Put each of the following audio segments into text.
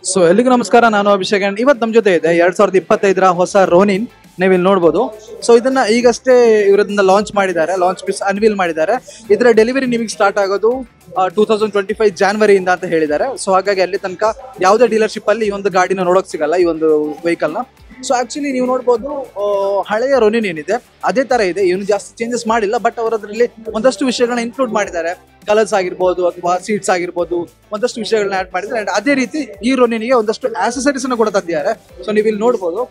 So ಎಲ್ಲಿಗೂ ನಮಸ್ಕಾರ, ನಾನು ಅಭಿಷೇಕ್. ಅಂಡ್ ಇವತ್ತು ನಮ್ಮ ಜೊತೆ ಇದೆ 2025ರ ಹೊಸ ರೋನಿನ್. ನೀವು ಇಲ್ಲಿ ನೋಡ್ಬೋದು. ಸೊ ಇದನ್ನ ಈಗಷ್ಟೇ ಇವರನ್ನ ಲಾಂಚ್ ಮಾಡಿದ್ದಾರೆ, ಲಾಂಚ್ ಪೀಸ್ ಅನ್ವೀಲ್ ಮಾಡಿದ್ದಾರೆ. ಇದರ ಡೆಲಿವರಿ ನಿಮಗೆ ಸ್ಟಾರ್ಟ್ ಆಗೋದು 2025 ಜಾನ್ವರಿಯಿಂದ ಅಂತ ಹೇಳಿದ್ದಾರೆ. ಸೊ ಹಾಗಾಗಿ ಅಲ್ಲಿ ತನಕ ಯಾವುದೇ ಡೀಲರ್ಶಿಪ್ ಅಲ್ಲಿ ಈ ಒಂದು ಗಾಡಿನ ನೋಡೋಕೆ ಸಿಗಲ್ಲ, ಈ ಒಂದು ವೆಹಿಕಲ್ ನ. ಸೊ ಆಕ್ಚುಲಿ ನೀವು ನೋಡ್ಬೋದು, ಹಳೆಯ ರೋನಿನ್ ಏನಿದೆ ಅದೇ ತರ ಇದೆ, ಏನು ಜಾಸ್ತಿ ಚೇಂಜಸ್ ಮಾಡಿಲ್ಲ. ಬಟ್ ಅವರದ್ರಲ್ಲಿ ಒಂದಷ್ಟು ವಿಷಯಗಳನ್ನ ಇನ್ಕ್ಲೂಡ್ ಮಾಡಿದ್ದಾರೆ. ಕಲರ್ಸ್ ಆಗಿರ್ಬೋದು ಅಥವಾ ಸೀಟ್ಸ್ ಆಗಿರ್ಬೋದು, ಒಂದಷ್ಟು ವಿಷಯಗಳನ್ನ ಆಡ್ ಮಾಡಿದ್ದಾರೆ. ಅಂಡ್ ಅದೇ ರೀತಿ ಈ ರೋನಿನ್ಗೆ ಒಂದಷ್ಟು ಆಕ್ಸೆಸರೀಸ್ ಅನ್ನು ಕೂಡ ತಂದಿದ್ದಾರೆ. ಸೊ ನೀವು ಇಲ್ಲಿ ನೋಡ್ಬೋದು,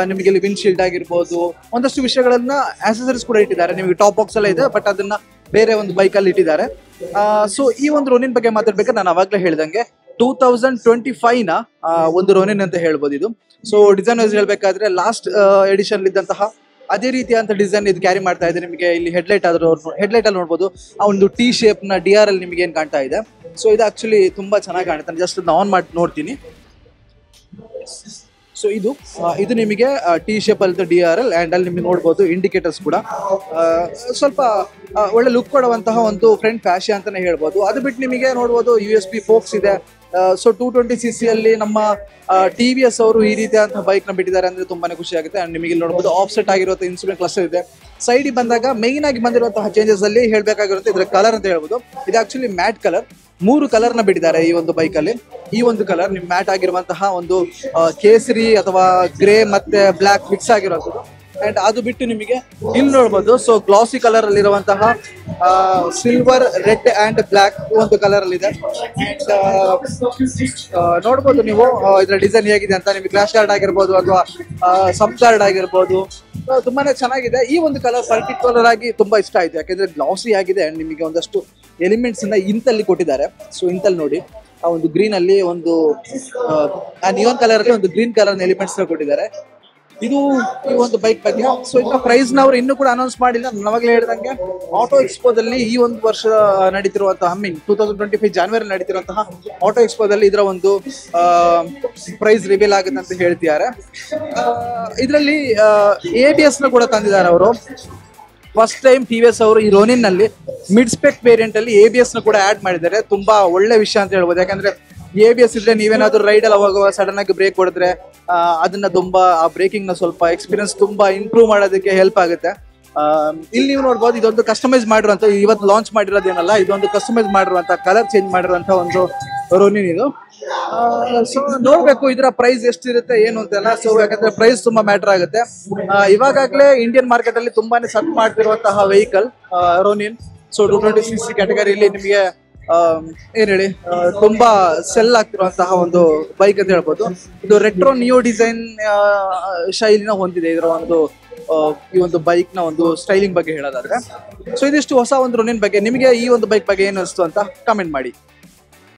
ನಿಮಗೆ ಇಲ್ಲಿ ವಿಂಡ್ ಆಗಿರ್ಬೋದು, ಒಂದಷ್ಟು ವಿಷಯಗಳನ್ನ ಆಕ್ಸೆಸರೀಸ್ ಕೂಡ ಇಟ್ಟಿದ್ದಾರೆ. ನಿಮಗೆ ಟಾಪ್ ಬಾಕ್ಸ್ ಎಲ್ಲ ಇದೆ, ಬಟ್ ಅದನ್ನ ಬೇರೆ ಒಂದು ಬೈಕ್ ಅಲ್ಲಿ ಇಟ್ಟಿದ್ದಾರೆ. ಸೊ ಈ ಒಂದು ರೋನಿನ್ ಬಗ್ಗೆ ಮಾತಾಡ್ಬೇಕಾದ್ರೆ ನಾನು ಅವಾಗಲೇ ಹೇಳಿದಂಗೆ 2025 ನ ಒಂದು ರೋನಿನ್ ಅಂತ ಹೇಳ್ಬೋದು ಇದು. ಸೊ ಡಿಸೈನ್ ವೈಸ್ ಹೇಳ್ಬೇಕಾದ್ರೆ ಲಾಸ್ಟ್ ಎಡಿಷನ್ ಇದ್ದಂತಹ ಅದೇ ರೀತಿಯಂತ ಡಿಸೈನ್ ಇದು ಕ್ಯಾರಿ ಮಾಡ್ತಾ ಇದೆ. ನಿಮಗೆ ಇಲ್ಲಿ ಹೆಡ್ಲೈಟ್ ಅಲ್ಲಿ ನೋಡ್ಬೋದು, ಆ ಒಂದು ಟಿ ಶೇಪ್ ನ DR ಅಲ್ಲಿ ನಿಮಗೆ ಏನ್ ಕಾಣ್ತಾ ಇದೆ. ಸೊ ಇದು ಆಕ್ಚುಲಿ ತುಂಬಾ ಚೆನ್ನಾಗಿ ಕಾಣುತ್ತೆ. ನಾನು ಜಸ್ಟ್ ಆನ್ ಮಾಡಿ ನೋಡ್ತೀನಿ. ಸೊ ಇದು ನಿಮಗೆ ಟಿ ಶೇಪ್ ಅಲ್ಲಿ DR ಅಂಡ್ ಅಲ್ಲಿ ನಿಮಗೆ ನೋಡ್ಬೋದು ಇಂಡಿಕೇಟರ್ಸ್ ಕೂಡ ಸ್ವಲ್ಪ ಒಳ್ಳೆ ಲುಕ್ ಕೊಡುವಂತಹ ಒಂದು ಫ್ರಂಟ್ ಫ್ಯಾಷನ್ ಅಂತಾನೆ ಹೇಳ್ಬೋದು. ಅದು ಬಿಟ್ಟು ನಿಮಗೆ ನೋಡ್ಬೋದು USB ಫೋಕ್ಸ್ ಇದೆ. ಸೊ 220cc ಅಲ್ಲಿ ನಮ್ಮ TVS ಅವರು ಈ ರೀತಿಯಾದಂತಹ ಬೈಕ್ ನ ಬಿಟ್ಟಿದ್ದಾರೆ ಅಂದ್ರೆ ತುಂಬಾನೇ ಖುಷಿ ಆಗುತ್ತೆ. ಅಂಡ್ ನಿಮಗೆ ನೋಡಬಹುದು ಆಫ್ಸೆಟ್ ಆಗಿರುವಂತಹ ಇನ್ಸ್ಟ್ರುಮೆಂಟ್ ಕ್ಲಸ್ಟರ್ ಇದೆ. ಸೈಡ್ ಬಂದಾಗ ಮೈನ್ ಆಗಿ ಬಂದಿರುವಂತಹ ಚೇಂಜಸ್ ಅಲ್ಲಿ ಹೇಳ್ಬೇಕಾಗಿರುತ್ತೆ ಇದರ ಕಲರ್ ಅಂತ ಹೇಳ್ಬೋದು. ಇದು ಆಕ್ಚುಲಿ ಮ್ಯಾಟ್ ಕಲರ್, 3 ಕಲರ್ ನ ಬಿಟ್ಟಿದ್ದಾರೆ ಈ ಒಂದು ಬೈಕ್ ಅಲ್ಲಿ. ಈ ಒಂದು ಕಲರ್ ನಿಮ್ ಮ್ಯಾಟ್ ಆಗಿರುವಂತಹ ಒಂದು ಕೇಸರಿ ಅಥವಾ ಗ್ರೇ ಮತ್ತೆ ಬ್ಲಾಕ್ ಮಿಕ್ಸ್ ಆಗಿರುವಂತದ್ದು. ಅಂಡ್ ಅದು ಬಿಟ್ಟು ನಿಮಗೆ ಇಲ್ಲಿ ನೋಡ್ಬೋದು, ಸೊ ಗ್ಲಾಸಿ ಕಲರ್ ಅಲ್ಲಿ ಇರುವಂತಹ ಸಿಲ್ವರ್, ರೆಡ್ ಅಂಡ್ ಬ್ಲಾಕ್ ಒಂದು ಕಲರ್ ಅಲ್ಲಿ ಇದೆ. ನೋಡ್ಬೋದು ನೀವು ಇದರ ಡಿಸೈನ್ ಹೇಗಿದೆ ಅಂತ. ನಿಮಗೆ ಕ್ಲಾಶ್ ಗಾರ್ಡ್ ಆಗಿರ್ಬೋದು ಅಥವಾ ಸಬ್ ಗಾರ್ಡ್ ಆಗಿರ್ಬೋದು, ತುಂಬಾನೇ ಚೆನ್ನಾಗಿದೆ. ಈ ಒಂದು ಕಲರ್ ಪರ್ಟಿಕ್ಯುಲರ್ ಆಗಿ ತುಂಬಾ ಇಷ್ಟ ಆಯ್ತು, ಯಾಕಂದ್ರೆ ಗ್ಲಾಸಿ ಆಗಿದೆ. ಅಂಡ್ ನಿಮಗೆ ಒಂದಷ್ಟು ಎಲಿಮೆಂಟ್ಸ್ ಅನ್ನ ಇಂತಲ್ಲಿ ಕೊಟ್ಟಿದ್ದಾರೆ. ಸೊ ಇಂತಲ್ಲಿ ನೋಡಿ, ಆ ಒಂದು ಗ್ರೀನ್ ಅಲ್ಲಿ ಒಂದು ನಿಯಾನ್ ಕಲರ್ ಅಲ್ಲಿ ಒಂದು ಗ್ರೀನ್ ಕಲರ್ ಎಲಿಮೆಂಟ್ಸ್ ಕೊಟ್ಟಿದ್ದಾರೆ. ಇದು ಈ ಒಂದು ಬೈಕ್ ಬಗ್ಗೆ. ಸೊ ಇದರ ಪ್ರೈಸ್ ನ ಅವರು ಇನ್ನೂ ಕೂಡ ಅನೌನ್ಸ್ ಮಾಡಿಲ್ಲ. ನಾವಾಗಲೇ ಹೇಳಿದಂಗೆ ಆಟೋ ಎಕ್ಸ್ಪೋದಲ್ಲಿ ಈ ಒಂದು ವರ್ಷ ನಡೀತಿರುವಂತಹ 2025 ಜಾನ್ವರಿ ನಡೀತಿರುವಂತಹ ಆಟೋ ಎಕ್ಸ್ಪೋದಲ್ಲಿ ಇದರ ಒಂದು ಪ್ರೈಸ್ ರಿವೀಲ್ ಆಗುತ್ತೆ ಅಂತ ಹೇಳ್ತಿದ್ದಾರೆ. ಇದರಲ್ಲಿ ABS ನ ಕೂಡ ತಂದಿದ್ದಾರೆ ಅವರು. ಫಸ್ಟ್ ಟೈಮ್ TVS ಅವರು ಈ ರೋನಿನ್ ನಲ್ಲಿ ಮಿಡ್ ಸ್ಪೆಕ್ ವೇರಿಯಂಟ್ ಅಲ್ಲಿ ABS ನ ಕೂಡ ಆಡ್ ಮಾಡಿದ್ದಾರೆ. ತುಂಬಾ ಒಳ್ಳೆ ವಿಷಯ ಅಂತ ಹೇಳ್ಬೋದು. ಯಾಕಂದ್ರೆ ABS ಇದ್ರೆ ನೀವೇನಾದ್ರೂ ರೈಡ್ ಅಲ್ಲಿ ಹೋಗುವ ಸಡನ್ ಆಗಿ ಬ್ರೇಕ್ ಹೊಡೆದ್ರೆ ಅದನ್ನ ತುಂಬಾ ಆ ಬ್ರೇಕಿಂಗ್ ನ ಸ್ವಲ್ಪ ಎಕ್ಸ್ಪೀರಿಯನ್ಸ್ ತುಂಬಾ ಇಂಪ್ರೂವ್ ಮಾಡೋದಕ್ಕೆ ಹೆಲ್ಪ್ ಆಗುತ್ತೆ. ಇಲ್ಲಿ ನೀವು ನೋಡ್ಬೋದು, ಇದೊಂದು ಕಸ್ಟಮೈಸ್ ಮಾಡಿರುವಂತ, ಇವತ್ತು ಲಾಂಚ್ ಮಾಡಿರೋದೇನಲ್ಲ, ಇದೊಂದು ಕಸ್ಟಮೈಸ್ ಮಾಡಿರುವಂತ ಕಲರ್ ಚೇಂಜ್ ಮಾಡಿರುವಂತ ಒಂದು ರೋನಿನ್ ಇದು. ಸೊ ನೋಡ್ಬೇಕು ಇದರ ಪ್ರೈಸ್ ಎಷ್ಟಿರುತ್ತೆ ಏನು ಅಂತೆಲ್ಲ. ಸೊ ಯಾಕಂದ್ರೆ ಪ್ರೈಸ್ ತುಂಬಾ ಮ್ಯಾಟರ್ ಆಗುತ್ತೆ. ಇವಾಗಲೇ ಇಂಡಿಯನ್ ಮಾರ್ಕೆಟ್ ಅಲ್ಲಿ ತುಂಬಾನೇ ಸಟ್ ಮಾಡ್ತಿರುವಂತಹ ವೆಹಿಕಲ್ ರೋನಿನ್. ಸೊ 220cc ಕ್ಯಾಟಗರಿಯಲ್ಲಿ ನಿಮಗೆ ಏನ್ ಹೇಳಿ ತುಂಬಾ ಸೆಲ್ ಆಗ್ತಿರುವಂತಹ ಒಂದು ಬೈಕ್ ಅಂತ ಹೇಳ್ಬೋದು. ಇದು ರೆಟ್ರೋ ನಿಯೋ ಡಿಸೈನ್ ಶೈಲಿನ ಹೊಂದಿದೆ ಇದರ ಒಂದು ಈ ಒಂದು ಬೈಕ್ ನ ಒಂದು ಸ್ಟೈಲಿಂಗ್ ಬಗ್ಗೆ ಹೇಳೋದಾದ್ರೆ. ಸೊ ಇದಿಷ್ಟು ಹೊಸ ಒಂದು ರೋನಿನ್ ಬಗ್ಗೆ. ನಿಮಗೆ ಈ ಒಂದು ಬೈಕ್ ಬಗ್ಗೆ ಏನು ಅನಿಸ್ತು ಅಂತ ಕಮೆಂಟ್ ಮಾಡಿ.